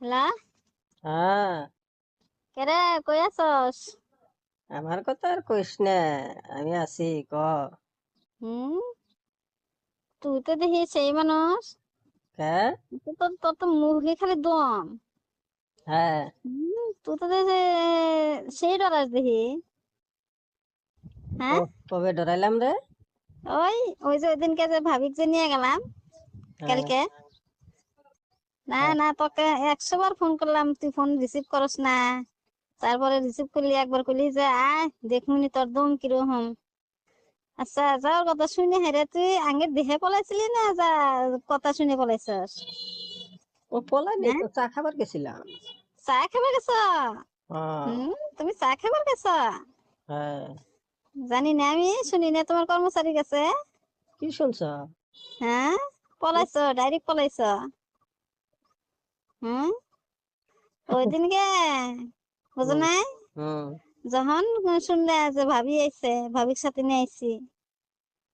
Hello, হ্যাঁ, কেরে কই আছস? আমার কথা আর কইস না। আমি আছি ক। হুম, তুই তো দেখি সেই মানুষ। হ্যাঁ। তোর তো মুখে খালি দম। হ্যাঁ। তুই তো দেখি সেই ডরাস দেখি। হ্যাঁ, কবে ডরাইলাম রে? ওই ওই যে ওইদিনকে যে ভাবিক যে নিয়ে গেলাম হ্যাঁ। কালকে। না হ্যাঁ। না, তোকে 100 বার ফোন করলাম, তুই ফোন রিসিভ করস না। তারপরে রিসিভ করলি, একবার করলি যে আয় দেখুনি তোর দম কিরকম। আচ্ছা, যাওয়ার কথা শুনে হেরে তুই আগে দেখে পলাইছিলি না যা কথা শুনে পলাইছস? ও পলাই নেই হ্যাঁ, তো, চা খাবার গেছিলাম। চা খাবার গেছ? হ্যাঁ। তুমি চা খাবার গেছ? হ্যাঁ। জানি না, আমি শুনি না তোমার কর্মচারী গেছে। কি শুনছ? হ্যাঁ, পলাইছ, ডাইরেক্ট পলাইছ। হুম, ওই দিনকে বুঝো হুম। নাই, হুম। যখন শুনলে যে ভাবি আইছে, ভাবির সাথে নিয়ে আইছি,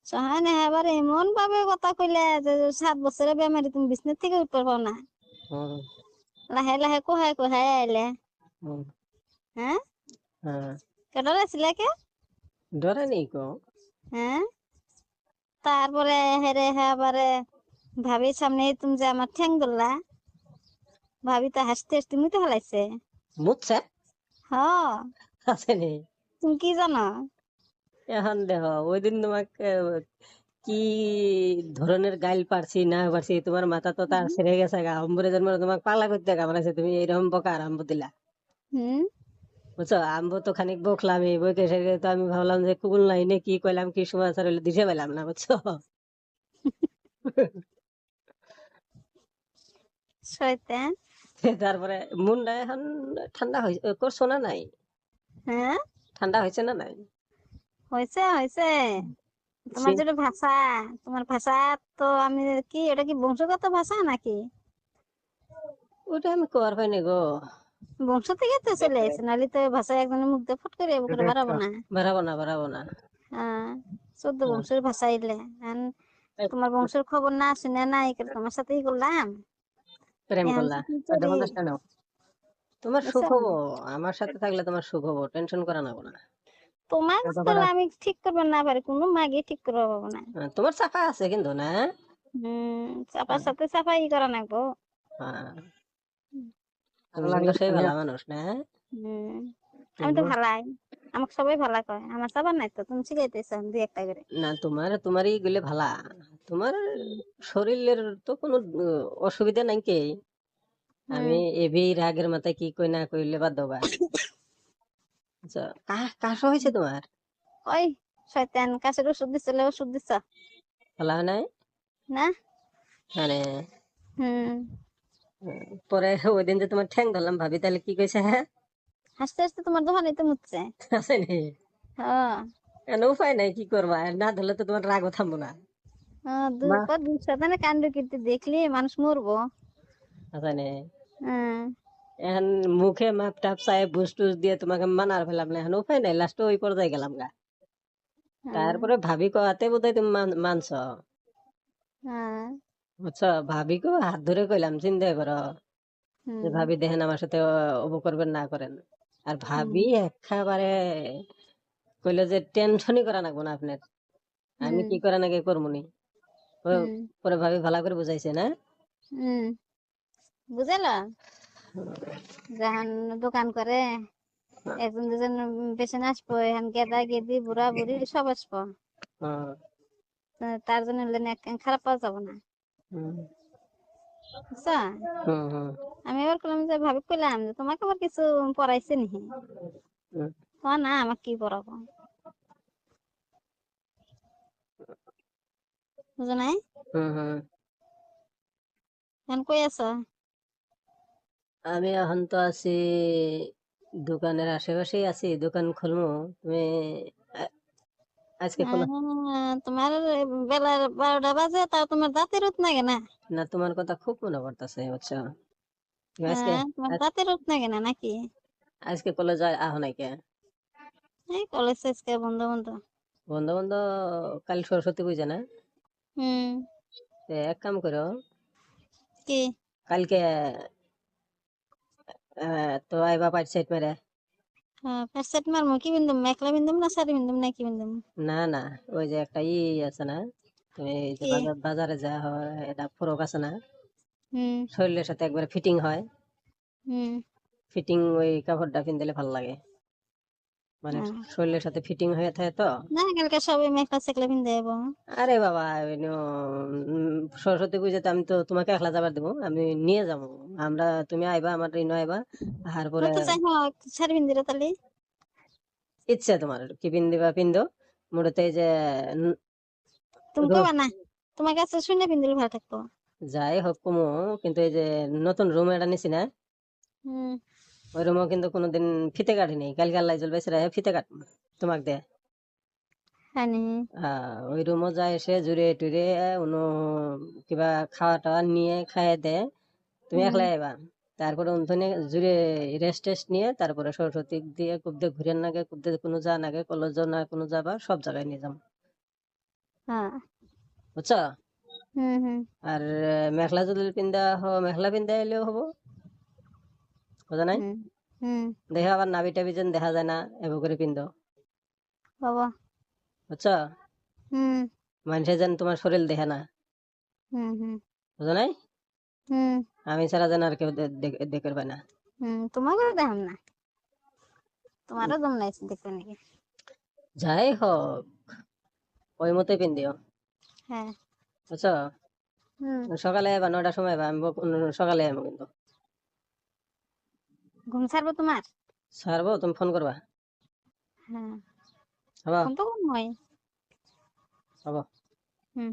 তখন এবার এমন ভাবে কথা কইলে যে 7 বছরের বেমারি তুমি বিছনার থেকে উঠতে পারো না। হুম। লাহে লাহে কোহায় কোহায় আইলে। হুম। হ্যাঁ, হ্যাঁ। কেডর আছিলে কে? ডরে নেই কো। হ্যাঁ, তারপরে হেরে হ্যাঁ এবারে ভাবির সামনে তুমি যে আমার ঠ্যাং ধরলা, ভাবি তো হাসতে হাসতে মুতে ফেলাইছে। মুতছে? হ, আছে নেই। তুমি কি জানো? এখন দেখো ওই দিন তোমাকে কি ধরনের গাইল পারছি না পারছি, তোমার মাথা তো তার ছেড়ে গেছে গা। আম্বুরে জন্ম তোমাকে পাগলা করতে কামড়াইছে, তুমি এইরকম বকা আর আম্বু দিলা। হুম, বুঝছো, আম্বু তো খানিক বকলাম, এই বইকে সেরে তো আমি ভাবলাম যে কুকুল লাইনে কি কইলাম, কি সমাচার হইলো দিশে পেলাম না, বুঝছো। শয়তান। তারপরে মুন্ডা এখন ঠান্ডা হয়েছে করছো না নাই? হ্যাঁ, ঠান্ডা হয়েছে না নাই? হয়েছে হয়েছে। তোমার সে যেটা ভাষা, তোমার ভাষা, তো আমি কি এটা কি বংশগত ভাষা নাকি? ওটা আমি কর পাইনি গো। বংশ থেকে তো চলে এসেছে, নাহলে তো এই ভাষা একজনের মুখ দিয়ে ফট করে বুকে বাড়াবো না। বাড়াবো না, বাড়াবো না। হ্যাঁ, 14 হ্যাঁ। বংশের ভাষা এলে। তোমার বংশের খবর না শুনে না এই করে তোমার সাথেই করলাম। প্রেম এখন করলা? কি করি? দেখো না, তোমার সুখ বুঝছো? হবো। আমার সাথে থাকলে তোমার সুখ হবো, টেনশন করা না না। তোমার এত তো করা। আমি ঠিক করবো না পারি, কোনো মাগে ঠিক করবো পারবো না। তোমার চাপা আছে কিন্তু না। চাপার হ্যাঁ। সাথে চাপাই করা নাগবো। হ্যাঁ। হুম, তুমি তো সেই ভালো মানুষ না। হুম, আমি তো তুমি ভালাই, আমাকে সবাই ভালা কয়, আমার চাবার নাই তো, তুমি শিখাইতেছ দুই একটা করে। না, তোমারই গুলো ভালা। তোমার হুম, শরীরের তো কোনো অসুবিধা নাই কে। আমি হুম, এবি রাগের মাথায় কি কই না কইলে বাদ দেবা। আচ্ছা, কাশো হয়েছে তোমার? ওই শয়তান, কাছের ওষুধ দিছিল, ওষুধ দিছ? ভালো হয় নাই? না। মানে হুম, পরে ওই দিন যে তোমার ঠ্যাং ধরলাম, ভাবি তাহলে কি কইছে? হ্যাঁ। হাসতে হাসতে তোমার দোকানে তো মুতছে। আছে নি? হ্যাঁ, কেন, উপায় নাই, কি করবা, আর না ধরলে তো তোমার রাগও থামবো না। হ্যাঁ, মা দুই শয়তানের কাণ্ড কীর্তি দেখলে মানুষ মরবো। আছে নি? হ্যাঁ, এখন মুখে মাপ টাপ চাই বুস টুস দিয়ে তোমাকে মানার ফেলাম না, এখন উপায় নাই, লাস্টে ওই পর্যায়ে গেলাম গা। হ্যাঁ, তারপরে ভাবি কয়াতে বোধহয় তুমি মানছ। হ্যাঁ, বুঝছো, ভাবিকেও হাত ধরে কইলাম, চিন্তা করো যে হুম, ভাবি দেখেন আমার সাথে অবু করবেন না করেন। আর হুম, ভাবি একেবারে কইলো যে টেনশনই করা লাগবো না আপনার, আমি হুম, কি করা নাকি করমুনি। হুম, পরে ভাবি ভালো করে বুঝাইছে না। হুম, বুঝালা? যখন দোকান করে একজন দুজন পেশেন্ট আসবো, এখন গেদা গেদি বুড়া বুড়ি সব আসবো। হ্যাঁ। তার জন্য খারাপ পাওয়া যাবো না। হুম। বুঝছো? হুম। হুম। আমি এবার করলাম যে ভাবি কইলাম যে তোমাকে আবার কিছু পড়াইছে নি? হুম। তোমার না আমাকে কি পড়াবো, বুঝো নাই? হুম। হুম। এখন কই আছো? আমি এখন তো আছি দোকানের আশেপাশেই আছি, দোকান খুলবো। তুমি আ- আজকে খোলা? তোমার বেলার 12টা বাজে, তাও তোমার দাঁতের রোদ লাগে না? না, তোমার কথা খুব মনে পড়তেছে, বুঝছো। তুমি আজকে তোমার আজ- দাঁতের রোদ লাগে না নাকি? আজকে কলেজ আহ নাই কে? এই কলেজ আজকে বন্ধ বন্ধ। বন্ধু বন্ধু, কাল সরস্বতী পূজা না? হুম, এক কাম করো, কি? কালকে তো আইবা পাইট সাইড মেরে। প্যান্ট শার্ট মারমু কি বিন্দুম মেখলা বিন্দুম না শাড়ি বিন্দুম না কি বিন্দুম না না, ওই যে একটা আছে না, তুমি এই যে কি বাজারে যা হয় এটা ফরক আছে না, হুম শরীরের সাথে একবারে ফিটিং হয়, হুম ফিটিং ওই কাপড়টা কিনলে ভালো লাগে, মানে আহ, শরীরের সাথে ফিটিং হয়ে থাকে তো। না কালকে সবাই মেখলা সেকলা পিন্ধে যাবো আরে বাবা, সরস্বতী পুজোতে আমি তো তোমাকে একলা যাবার দেবো, আমি নিয়ে যাবো। তুমি আইবা, আমার রিনো আইবা, আর পরে তো চাই হোক শাড়ি পিন্দিরে তালি ইচ্ছে তোমার কি পিন্দিবা পিন্দো। মূলত এই যে ন- তুমি রো- কবা না তোমার কাছে শুনে পিন্দিলে ভালো থাকবো যাই হোক কমু, কিন্তু এই যে নতুন রুম এটা নিছি না, হুম ওই রুমও কিন্তু কোনোদিন ফিতে কাটিনি, কালকে আল্লাহ জল বেসরা ফিতে কাটবো তোমাক দে। হানি ওই রুমও যায় এসে জুড়ে টুরে অন্য কিবা খাওয়া টাওয়া নিয়ে খাইয়ে দে, তুমি হুম একলাই আইবা। তারপরে উনথনে জুড়ে রেস্ট টেস্ট নিয়ে তারপরে সরস্বতী দিয়ে কুবদে ঘুরে নাগে কুবদে কোনো যা নাগে কলেজ না কোনো যাবা সব জায়গায় নিয়ে যাবো, হ্যাঁ বুঝছো। হুম হুম আর মেখলা যদি পিন্দা মেখলা পিন্দা এলেও হবো, বুঝা নাই। হুম হুম দেখে আবার নাবি টাবি যেন দেখা যায় না, এবার করে পিন্দো, বাবা বুঝছো। হুম মানুষে যেন তোমার শরীর দেখে না, হুম হুম বুঝো নাই। হুম আমি ছাড়া যেন আর কেউ দেখতে পায় না। তোমাকে দেখাম না তোমারও দম নাই দেখবে নাকি যাই হোক, ওই মতোই পিন্দিও, হ্যাঁ বুঝছো। হুম সকালে বা 9টার সময় বা আমি সকালে আমি কিন্তু ঘুম ছাড়বো তোমার ছাড়বো, তুমি ফোন করবা। হ্যাঁ হবা ফোন তো কম হয় হবা। হুম